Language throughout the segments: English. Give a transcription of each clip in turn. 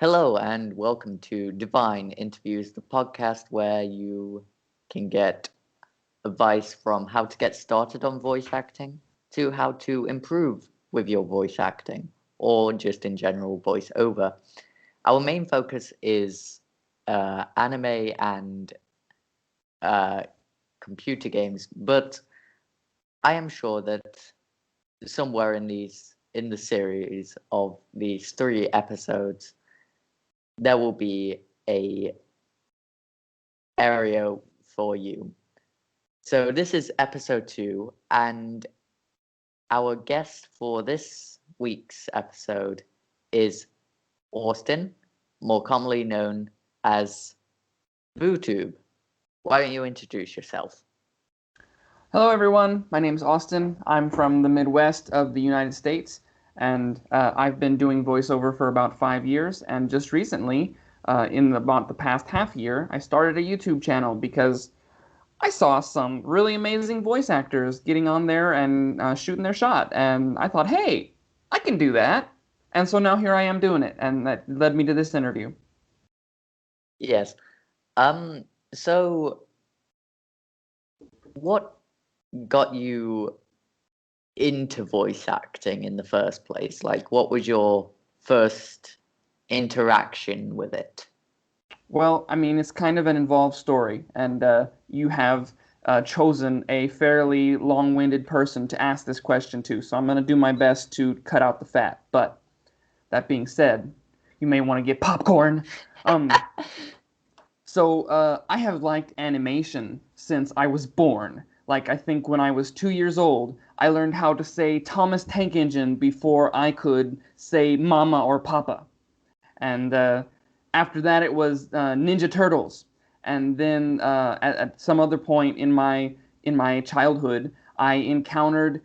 Hello and welcome to Divine Interviews, the podcast where you can get advice from how to get started on voice acting to how to improve with your voice acting or just in general voiceover. Our main focus is anime and uh, computer games, but I am sure that somewhere in the series of these 3 episodes there will be a area for you. So this is episode 2, and our guest for this week's episode is Austin, more commonly known as BuuTube. Why don't you introduce yourself? Hello, everyone. My name's Austin. I'm from the Midwest of the United States, and I've been doing voiceover for about 5 years. And just recently, in about the past half year, I started a YouTube channel because I saw some really amazing voice actors getting on there and shooting their shot. And I thought, hey, I can do that. And so now here I am doing it, and that led me to this interview. Yes. So what got you into voice acting in the first place? Like, what was your first interaction with it? Well, I mean, it's kind of an involved story, and you have chosen a fairly long-winded person to ask this question to, so I'm going to do my best to cut out the fat. But that being said, you may want to get popcorn. So I have liked animation since I was born. Like, I think when I was 2 years old, I learned how to say Thomas Tank Engine before I could say Mama or Papa. And after that, it was Ninja Turtles. And then at some other point in my childhood, I encountered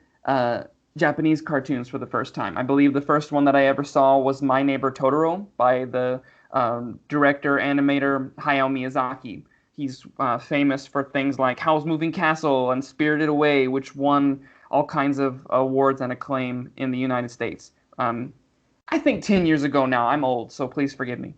Japanese cartoons for the first time. I believe the first one that I ever saw was My Neighbor Totoro by the director, animator Hayao Miyazaki. He's famous for things like Howl's Moving Castle and Spirited Away, which won all kinds of awards and acclaim in the United States. I think 10 years ago now. I'm old, so please forgive me.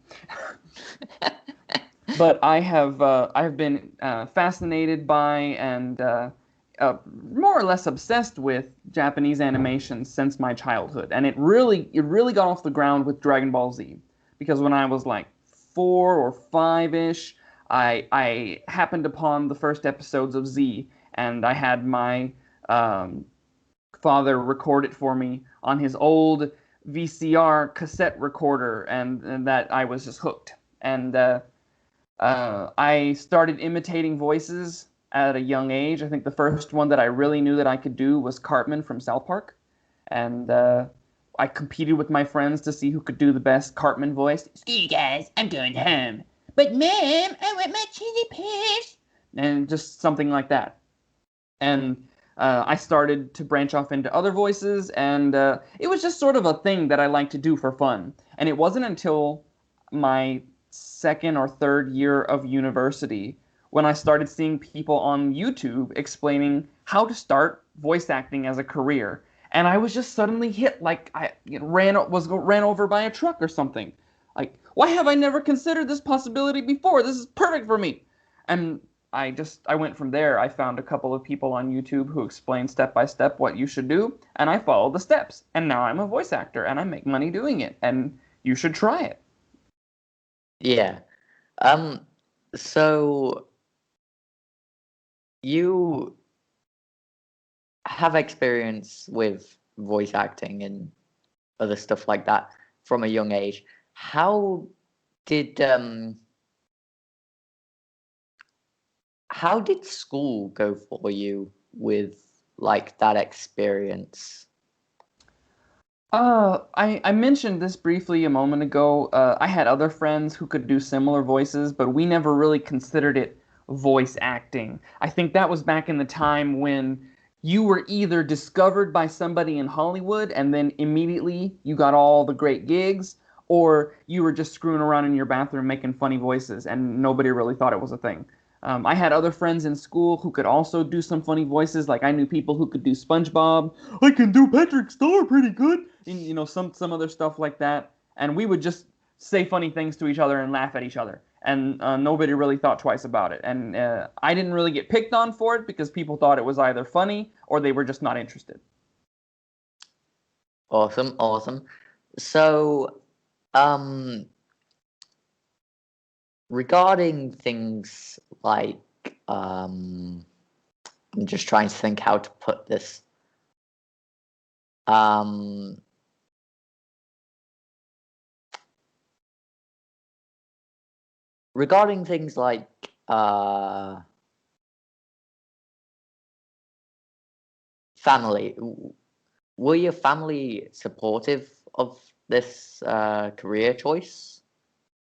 But I've been fascinated by and more or less obsessed with Japanese animation since my childhood, and it really got off the ground with Dragon Ball Z, because when I was like 4 or 5-ish, I happened upon the first episodes of Z, and I had my father record it for me on his old VCR cassette recorder, and that I was just hooked. And I started imitating voices at a young age. I think the first one that I really knew that I could do was Cartman from South Park, and I competed with my friends to see who could do the best Cartman voice. "Screw you guys, I'm going home. But Mom, I want my chili pigs." And just something like that. And I started to branch off into other voices, and it was just sort of a thing that I like to do for fun. And it wasn't until my second or third year of university when I started seeing people on YouTube explaining how to start voice acting as a career. And I was just suddenly hit like I ran over by a truck or something. Like, why have I never considered this possibility before? This is perfect for me. And I went from there. I found a couple of people on YouTube who explained step by step what you should do, and I followed the steps. And now I'm a voice actor, and I make money doing it. And you should try it. Yeah. So you have experience with voice acting and other stuff like that from a young age. How did school go for you with like that experience? I mentioned this briefly a moment ago. I had other friends who could do similar voices, but we never really considered it voice acting. I think that was back in the time when you were either discovered by somebody in Hollywood and then immediately you got all the great gigs, or you were just screwing around in your bathroom making funny voices and nobody really thought it was a thing. I had other friends in school who could also do some funny voices. Like I knew people who could do SpongeBob. I can do Patrick Star pretty good, and some other stuff like that. And we would just say funny things to each other and laugh at each other. And nobody really thought twice about it. And I didn't really get picked on for it because people thought it was either funny or they were just not interested. Awesome, awesome. So, regarding things like, I'm just trying to think how to put this. Regarding things like family, were your family supportive of this career choice?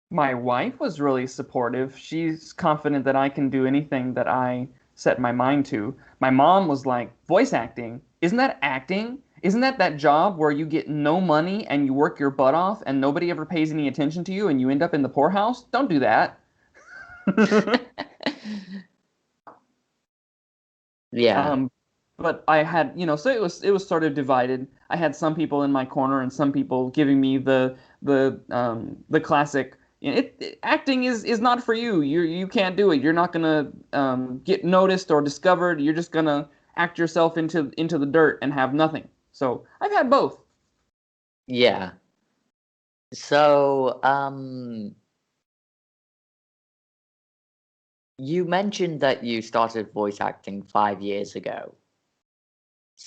My wife was really supportive. She's confident that I can do anything that I set my mind to. My mom was like, voice acting? Isn't that acting? Isn't that that job where you get no money and you work your butt off and nobody ever pays any attention to you and you end up in the poorhouse? Don't do that. Yeah. But I had, so it was sort of divided. I had some people in my corner and some people giving me the classic. Acting is not for you. You can't do it. You're not gonna get noticed or discovered. You're just gonna act yourself into the dirt and have nothing. So I've had both. Yeah. So, you mentioned that you started voice acting 5 years ago.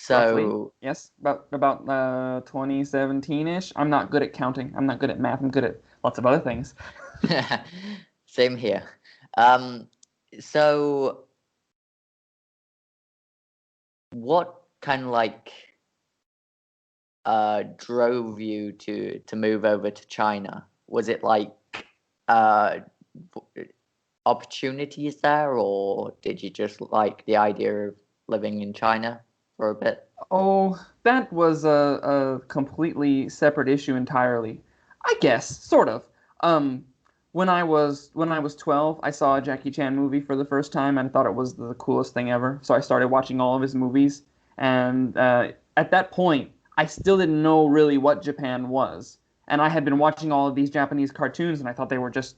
Roughly. So, Yes, about 2017-ish. I'm not good at counting. I'm not good at math. I'm good at lots of other things. same here. Um, so what kind of like drove you to move over to China? Was it like uh opportunities there, or did you just like the idea of living in China for a bit? Oh, that was a completely separate issue entirely. I guess, sort of. Um, when I was 12, I saw a Jackie Chan movie for the first time and thought it was the coolest thing ever. So I started watching all of his movies, and at that point, I still didn't know really what Japan was. And I had been watching all of these Japanese cartoons, and I thought they were just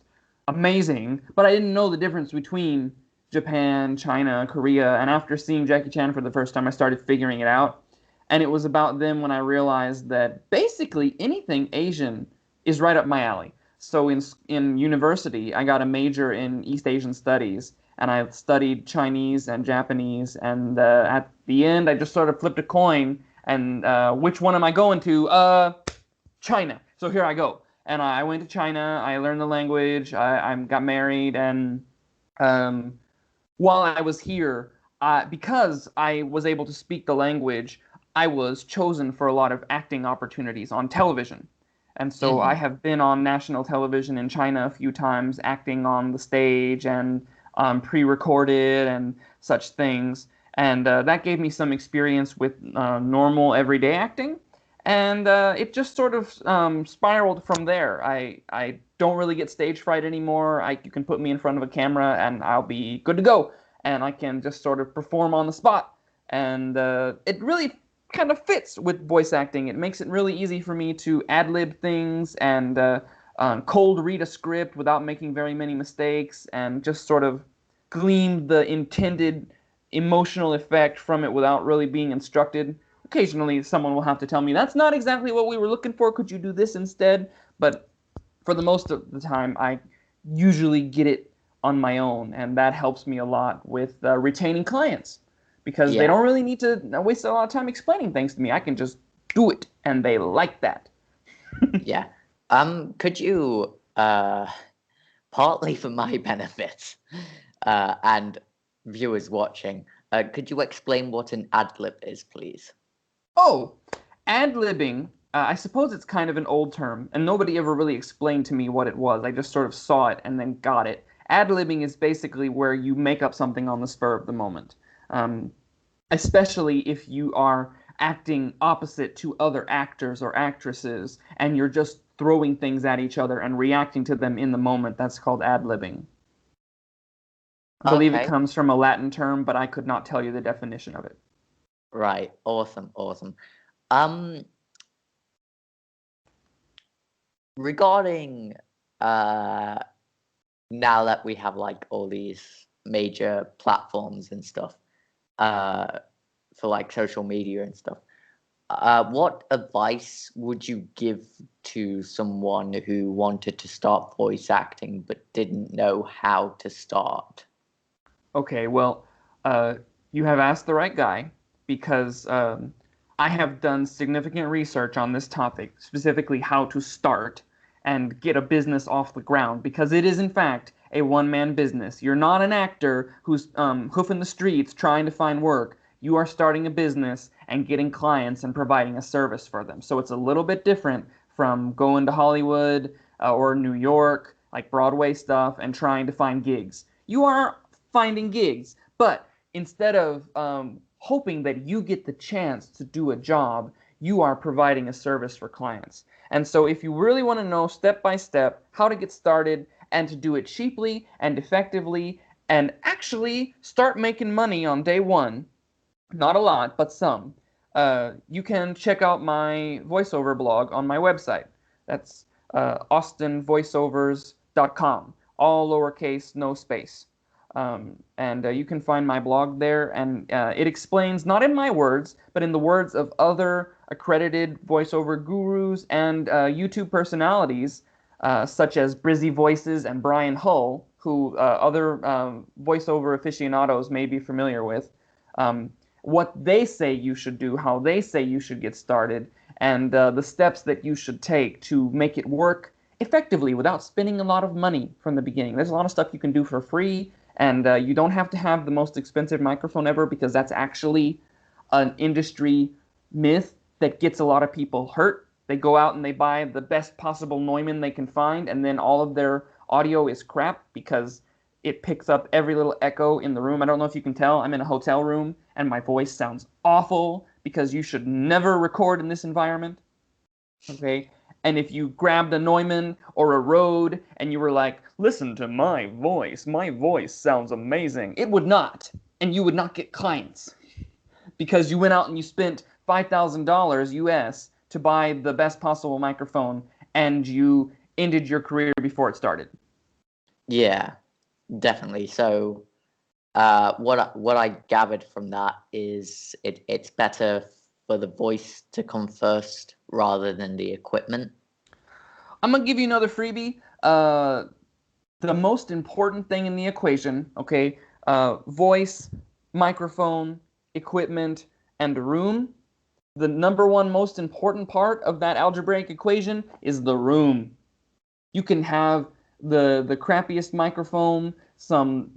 amazing, but I didn't know the difference between Japan, China, Korea. And after seeing Jackie Chan for the first time, I started figuring it out. And it was about them when I realized that basically anything Asian is right up my alley. So in university, I got a major in East Asian studies, and I studied Chinese and Japanese. And at the end, I just sort of flipped a coin, and which one am I going to? China. So here I go. And I went to China. I learned the language. I got married, and um, while I was here, because I was able to speak the language, I was chosen for a lot of acting opportunities on television. And so I Hmm. have been on national television in China a few times, acting on the stage and pre-recorded and such things. And that gave me some experience with normal everyday acting. And it just sort of spiraled from there. I don't really get stage fright anymore. You can put me in front of a camera and I'll be good to go. And I can just sort of perform on the spot. And it really kind of fits with voice acting. It makes it really easy for me to ad lib things and cold read a script without making very many mistakes and just sort of glean the intended emotional effect from it without really being instructed. Occasionally, someone will have to tell me, that's not exactly what we were looking for. Could you do this instead? But for the most of the time, I usually get it on my own, and that helps me a lot with retaining clients because they Yeah. don't really need to waste a lot of time explaining things to me. I can just do it, and they like that. Yeah. Could you partly for my benefit, and viewers watching, could you explain what an ad lib is, please? Oh, ad-libbing, I suppose it's kind of an old term, and nobody ever really explained to me what it was. I just sort of saw it and then got it. Ad-libbing is basically where you make up something on the spur of the moment. Um, Especially if you are acting opposite to other actors or actresses and you're just throwing things at each other and reacting to them in the moment. That's called ad-libbing. I believe it Okay. comes from a Latin term, but I could not tell you the definition of it. Right. Awesome. Awesome. Um, regarding uh now that we have like all these major platforms and stuff uh for like social media and stuff, what advice would you give to someone who wanted to start voice acting but didn't know how to start? Okay, well, you have asked the right guy because I have done significant research on this topic, specifically how to start and get a business off the ground, because it is, in fact, a one-man business. You're not an actor who's hoofing the streets trying to find work. You are starting a business and getting clients and providing a service for them. So it's a little bit different from going to Hollywood or New York, like Broadway stuff, and trying to find gigs. You are finding gigs, but instead of hoping that you get the chance to do a job, you are providing a service for clients. And so if you really want to know step by step how to get started and to do it cheaply and effectively and actually start making money on day one, not a lot, but some, you can check out my voiceover blog on my website. That's austinvoiceovers.com, all lowercase, no space. And you can find my blog there, and it explains, not in my words, but in the words of other accredited voiceover gurus and YouTube personalities, such as Brizzy Voices and Brian Hull, who other voiceover aficionados may be familiar with, what they say you should do, how they say you should get started, and the steps that you should take to make it work effectively without spending a lot of money from the beginning. There's a lot of stuff you can do for free. And you don't have to have the most expensive microphone ever, because that's actually an industry myth that gets a lot of people hurt. They go out and they buy the best possible Neumann they can find, and then all of their audio is crap because it picks up every little echo in the room. I don't know if you can tell, I'm in a hotel room and my voice sounds awful because you should never record in this environment. Okay? And if you grabbed a Neumann or a Rode and you were like, listen to my voice sounds amazing, it would not. And you would not get clients because you went out and you spent $5,000 US to buy the best possible microphone and you ended your career before it started. Yeah, definitely. So what I gathered from that is it's better for the voice to come first rather than the equipment. I'm gonna give you another freebie. The most important thing in the equation, okay, voice, microphone, equipment, and room. The number one most important part of that algebraic equation is the room. You can have the crappiest microphone, some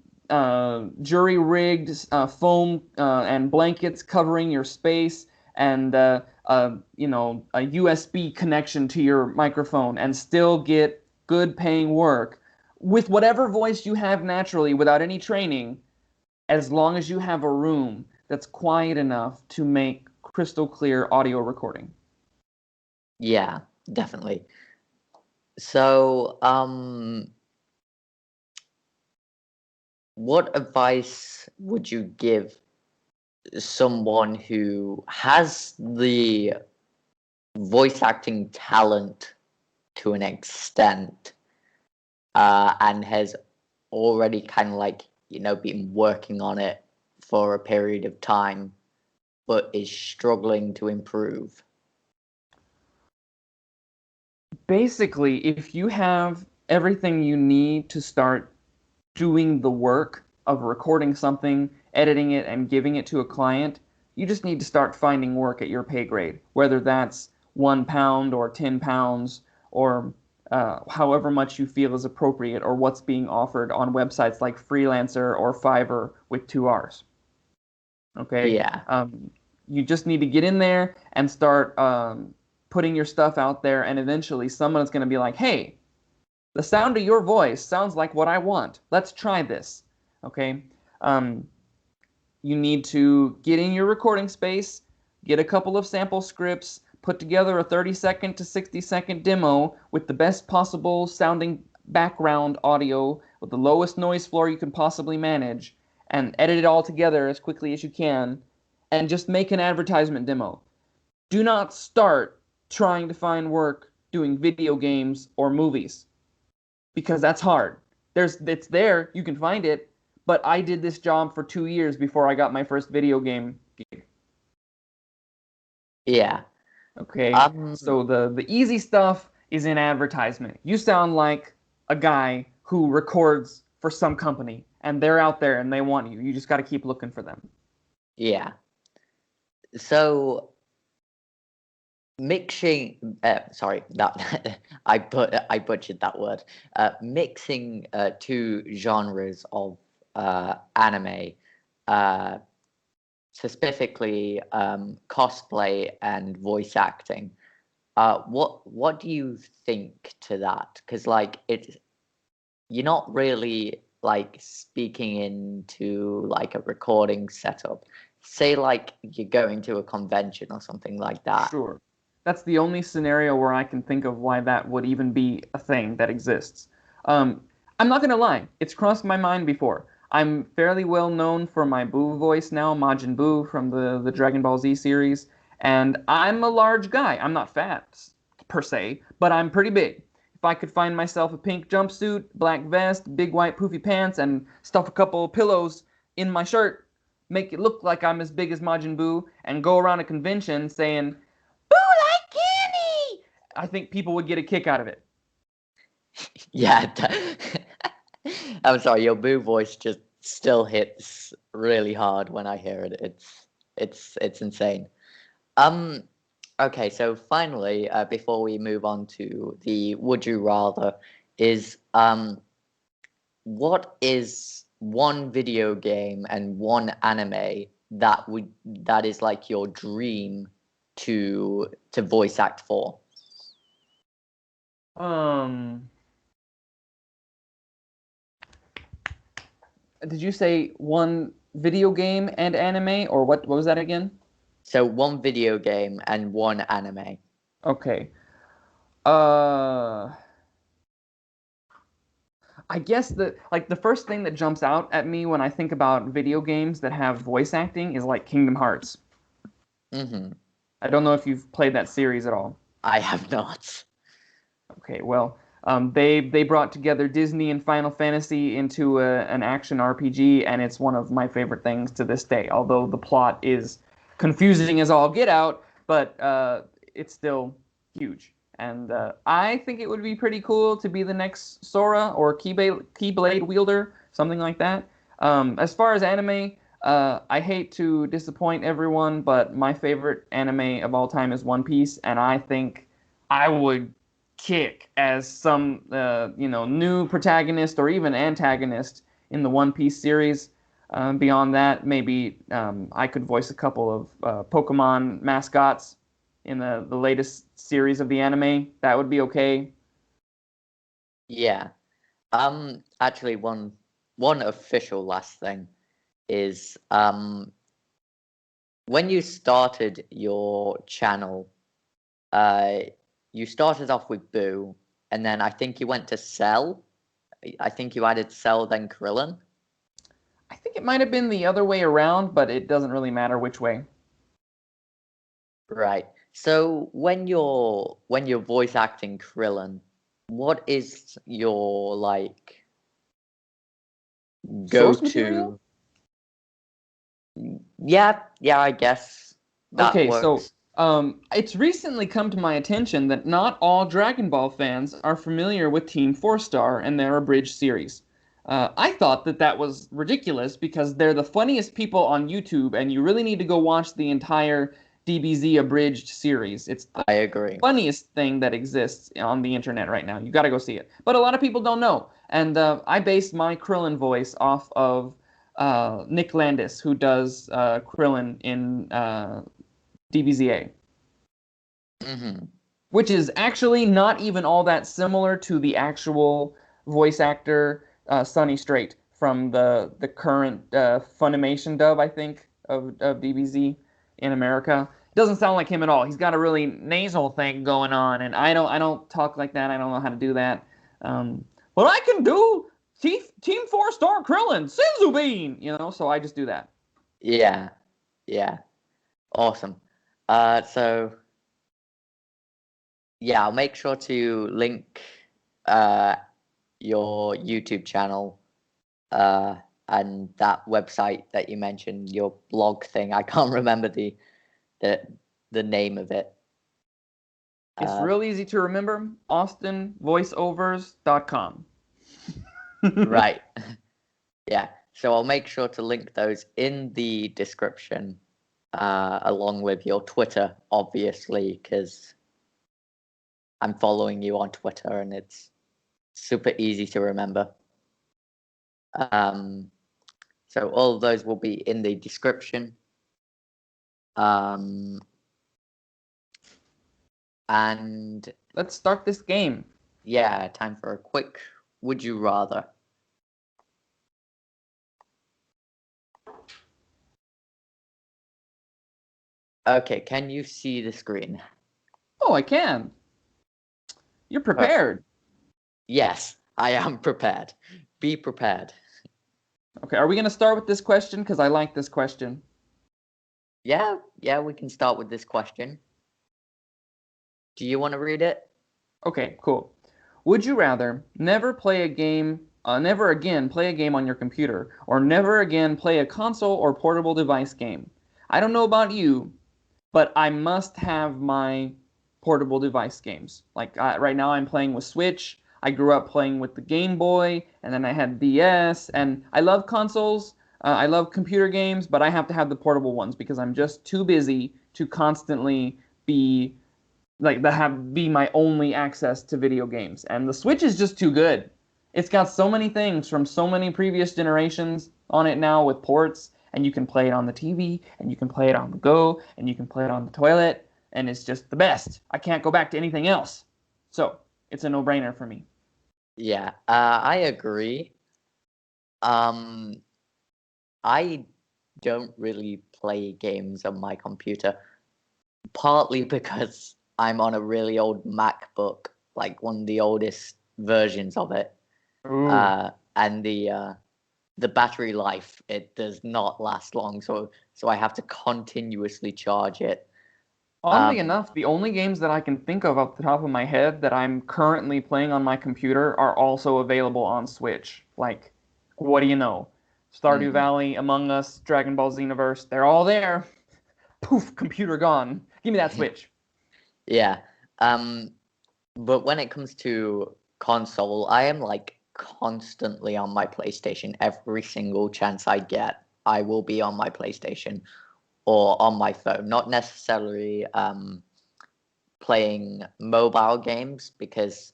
jury-rigged foam and blankets covering your space, and you know, a USB connection to your microphone, and still get good paying work with whatever voice you have naturally without any training, as long as you have a room that's quiet enough to make crystal clear audio recording. Yeah, definitely. So, what advice would you give someone who has the voice acting talent to an extent, and has already kind of like, you know, been working on it for a period of time, but is struggling to improve? Basically, if you have everything you need to start doing the work of recording something, editing it, and giving it to a client, you just need to start finding work at your pay grade, whether that's £1 or £10 or however much you feel is appropriate, or what's being offered on websites like Freelancer or Fiverr with 2 Rs. Okay? Yeah, You just need to get in there and start putting your stuff out there, and eventually someone's going to be like, hey, the sound of your voice sounds like what I want. Let's try this. Okay? You need to get in your recording space, get a couple of sample scripts, put together a 30-second to 60-second demo with the best possible sounding background audio with the lowest noise floor you can possibly manage, and edit it all together as quickly as you can, and just make an advertisement demo. Do not start trying to find work doing video games or movies, because that's hard. It's there, you can find it, but I did this job for 2 years before I got my first video game gig. Yeah. Okay, so the easy stuff is in advertisement. You sound like a guy who records for some company, and they're out there and they want you. You just got to keep looking for them. Yeah. So mixing, sorry, that I butchered that word. Mixing two genres of anime, uh, specifically cosplay and voice acting. What do you think to that? Because like you're not really like speaking into like a recording setup. Say like you're going to a convention or something like that. Sure. That's the only scenario where I can think of why that would even be a thing that exists. I'm not gonna lie, it's crossed my mind before. I'm fairly well known for my Buu voice now, Majin Buu from the Dragon Ball Z series, and I'm a large guy. I'm not fat per se, but I'm pretty big. If I could find myself a pink jumpsuit, black vest, big white poofy pants, and stuff a couple pillows in my shirt, make it look like I'm as big as Majin Buu, and go around a convention saying, "Boo like candy!" I think people would get a kick out of it. Yeah. I'm sorry, your Boo voice just still hits really hard when I hear it. It's insane. Um, okay, so finally, before we move on to the would you rather, is what is one video game and one anime that is like your dream to voice act for? Um, did you say one video game and anime, or what was that again? So one video game and one anime. Okay. Uh, I guess the first thing that jumps out at me when I think about video games that have voice acting is like Kingdom Hearts. Mm-hmm. I don't know if you've played that series at all. I have not. Okay, well, they brought together Disney and Final Fantasy into an action RPG, and it's one of my favorite things to this day. Although the plot is confusing as all get out, but it's still huge. And I think it would be pretty cool to be the next Sora or Keyblade wielder, something like that. As far as anime, I hate to disappoint everyone, but my favorite anime of all time is One Piece, and I think I would kick as some new protagonist or even antagonist in the One Piece series. Beyond that, maybe I could voice a couple of Pokemon mascots in the latest series of the anime. That would be okay. Yeah. Actually, one official last thing is when you started your channel, uh, you started off with Boo, and then I think you went to Cell. I think you added Cell, then Krillin. I think it might have been the other way around, but it doesn't really matter which way. Right. So when you're voice acting Krillin, what is your like Source material? go-to? Yeah, yeah, I guess that Okay, so works. it's recently come to my attention that not all Dragon Ball fans are familiar with Team Four Star and their abridged series. I thought that that was ridiculous because they're the funniest people on YouTube, and you really need to go watch the entire DBZ abridged series. It's the I agree. funniest thing that exists on the internet right now. You got to go see it. But a lot of people don't know, and I based my Krillin voice off of Nick Landis, who does Krillin in DBZA, Mm-hmm. which is actually not even all that similar to the actual voice actor Sonny Strait from the current Funimation dub, I think, of DBZ in America. It doesn't sound like him at all. He's got a really nasal thing going on, and I don't talk like that. I don't know how to do that. But I can do Team Four Star Krillin, Senzu Bean, so I just do that. Yeah, yeah, awesome. So yeah, I'll make sure to link uh, your YouTube channel uh, and that website that you mentioned, your blog thing. I can't remember the the name of it. It's Uh, real easy to remember. AustinVoiceovers.com. right. Yeah. So I'll make sure to link those in the description, along with your Twitter, obviously, because I'm following you on Twitter and it's super easy to remember. Um, so all of those will be in the description. Um, and Let's start this game. yeah, time for a quick would you rather. Okay, can you see the screen? Oh, I can. You're Perfect. prepared. Yes, I am prepared. Be prepared. Okay, are we going to start with this question? Because I like this question. Yeah, we can start with this question. Do you want to read it? Okay, cool. Would you rather never again play a game on your computer, or never again play a console or portable device game? I don't know about you, but I must have my portable device games. Like right now, I'm playing with Switch. I grew up playing with the Game Boy, and then I had DS, and I love consoles. I love computer games, but I have to have the portable ones because I'm just too busy to constantly be like that have be my only access to video games. And the Switch is just too good. It's got so many things from so many previous generations on it now with ports, and you can play it on the TV, and you can play it on the go, and you can play it on the toilet, and it's just the best. I can't go back to anything else. So, it's a no-brainer for me. Yeah, I agree. Um, I don't really play games on my computer, partly because I'm on a really old MacBook, like one of the oldest versions of it. Ooh. And the battery life, it does not last long, so I have to continuously charge it. Oddly enough, the only games that I can think of off the top of my head that I'm currently playing on my computer are also available on Switch. Like, what do you know? Stardew Mhm. Valley, Among Us, Dragon Ball Xenoverse, they're all there. Poof, computer gone. Give me that Switch. Yeah. Um, but when it comes to console, I am like constantly on my PlayStation. Every single chance I get, I will be on my PlayStation or on my phone. Not necessarily playing mobile games because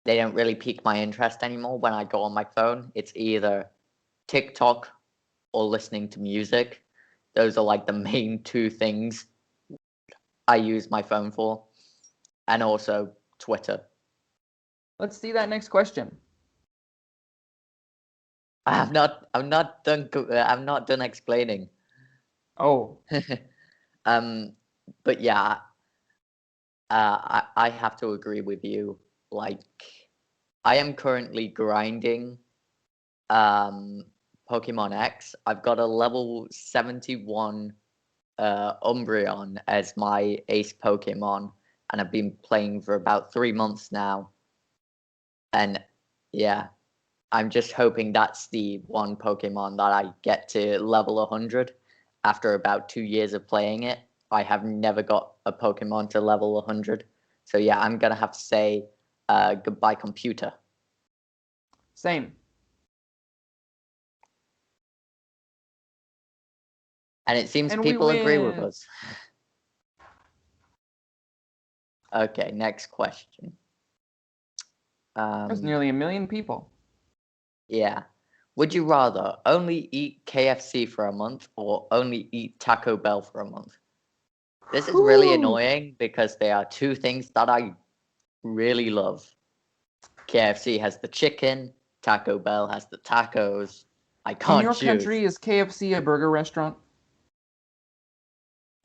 they don't really pique my interest anymore when I go on my phone. It's either TikTok or listening to music. Those are like the main two things I use my phone for, and also Twitter. Let's see that next question. I'm not done explaining. Oh, um, but yeah, I have to agree with you. Like, I am currently grinding um Pokemon X. I've got a level 71 Umbreon as my ace Pokemon, and I've been playing for about 3 months now. And yeah, I'm just hoping that's the one Pokemon that I get to level 100 after about 2 years of playing it. I have never got a Pokemon to level 100. So yeah, I'm gonna have to say goodbye, computer. same. And it seems And we people agree with win. us. Okay, next question. There's Um, nearly 1 million people. yeah. Would you rather only eat KFC for a month or only eat Taco Bell for a month? This is really Whew. annoying because they are two things that I really love. KFC has the chicken, Taco Bell has the tacos. I In can't your choose. country, is KFC a burger restaurant?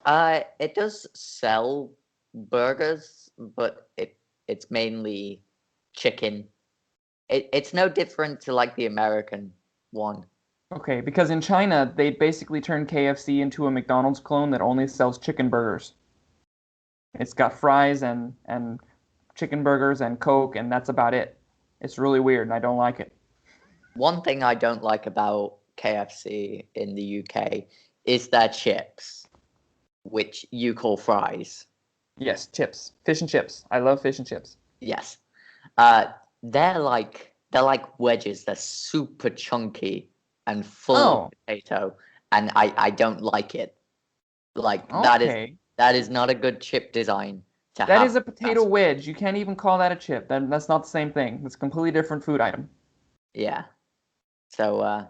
It does sell burgers, but it's mainly chicken. It's no different to like the American one. Okay, because in China, they basically turned KFC into a McDonald's clone that only sells chicken burgers. It's got fries and chicken burgers and Coke, and that's about it. It's really weird, and I don't like it. One thing I don't like about KFC in the UK is their chips, which you call fries. Yes, chips, fish and chips. I love fish and chips. Yes. Uh, they're like wedges. They're super chunky and full of Oh, potato, and I don't like it. Like okay. that is not a good chip design to That is have. a potato wedge. You can't even call that a chip. That's not the same thing. It's a completely different food item. Yeah. So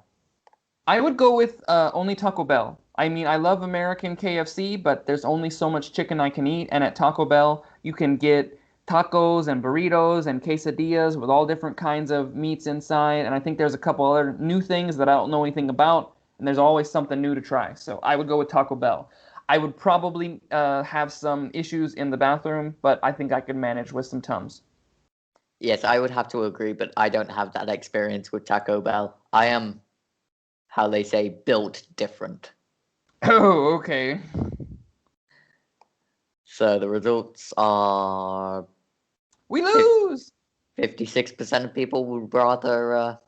I would go with only Taco Bell. I mean, I love American KFC, but there's only so much chicken I can eat. And at Taco Bell, you can get tacos and burritos and quesadillas with all different kinds of meats inside. And I think there's a couple other new things that I don't know anything about. And there's always something new to try. So I would go with Taco Bell. I would probably have some issues in the bathroom, but I think I could manage with some Tums. yes, I would have to agree, but I don't have that experience with Taco Bell. I am, how they say, built different. Oh, okay. So the results are We lose! 56% of people would rather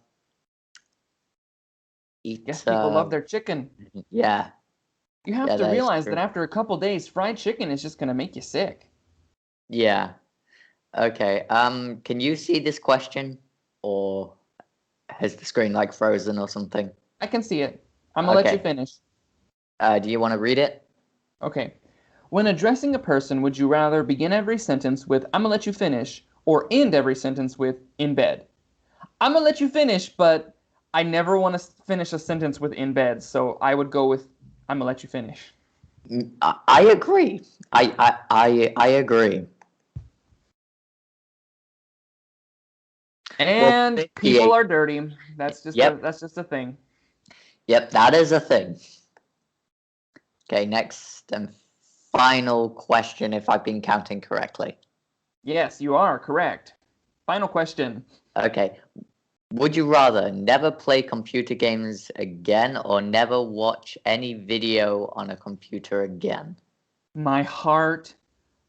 Yes, eat. people love their chicken. Yeah, You have yeah, to that is realize that true. after a couple days, fried chicken is just going to make you sick. Yeah. Okay. Can you see this question, or has the screen like frozen or something? I can see it. I'm going to let you Okay. finish. Do you want to read it? Okay. When addressing a person, would you rather begin every sentence with, I'm going to let you finish, or end every sentence with, in bed? I'm going to let you finish, but I never want to finish a sentence with in bed, so I would go with, I'm going to let you finish. I agree. I agree. Well, And people 58. are dirty. Yep. That's just a thing. Yep, that is a thing. Okay, next and final question, if I've been counting correctly. Yes, you are correct. Final question. Okay. Would you rather never play computer games again or never watch any video on a computer again? My heart,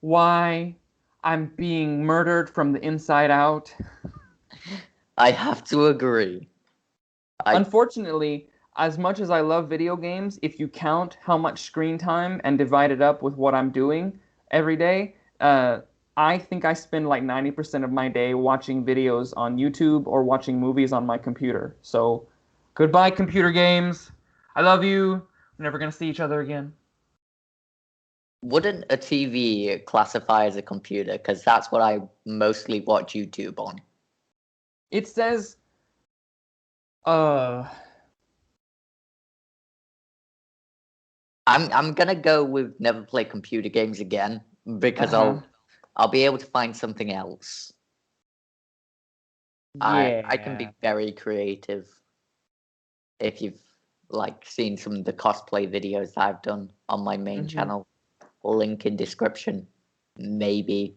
why I'm being murdered from the inside out. I have to agree. I Unfortunately, as much as I love video games, if you count how much screen time and divide it up with what I'm doing every day, I think I spend like 90% of my day watching videos on YouTube or watching movies on my computer. So, goodbye, computer games. I love you. We're never going to see each other again. wouldn't a TV classify as a computer because that's what I mostly watch YouTube on. It says, uh, I'm gonna go with never play computer games again because uh-huh. I'll be able to find something else. I can Yeah. be very creative if you've like seen some of the cosplay videos that I've done on my main Hmm. channel. Link in description. Maybe.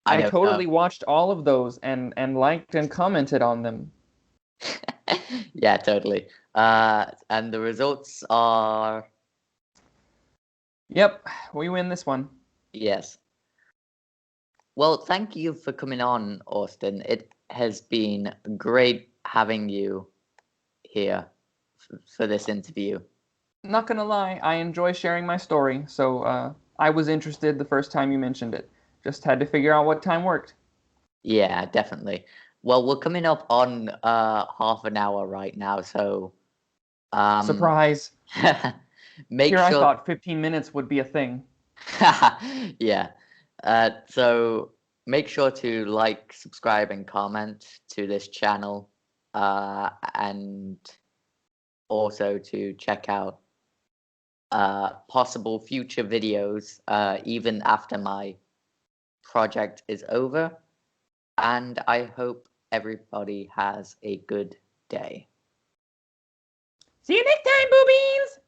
I I don't know. totally watched all of those and liked and commented on them. Yeah, totally. And the results are Yep, we win this one. yes. Well, thank you for coming on, Austin. It has been great having you here for this interview. Not gonna lie, I enjoy sharing my story, so I was interested the first time you mentioned it. Just had to figure out what time worked. Yeah, definitely. Well, we're coming up on half an hour right now, so um Surprise! make Here I sure thought 15 minutes would be a thing. yeah. So make sure to like, subscribe, and comment to this channel, and also to check out possible future videos even after my project is over. And I hope everybody has a good day. See you next time, boobies!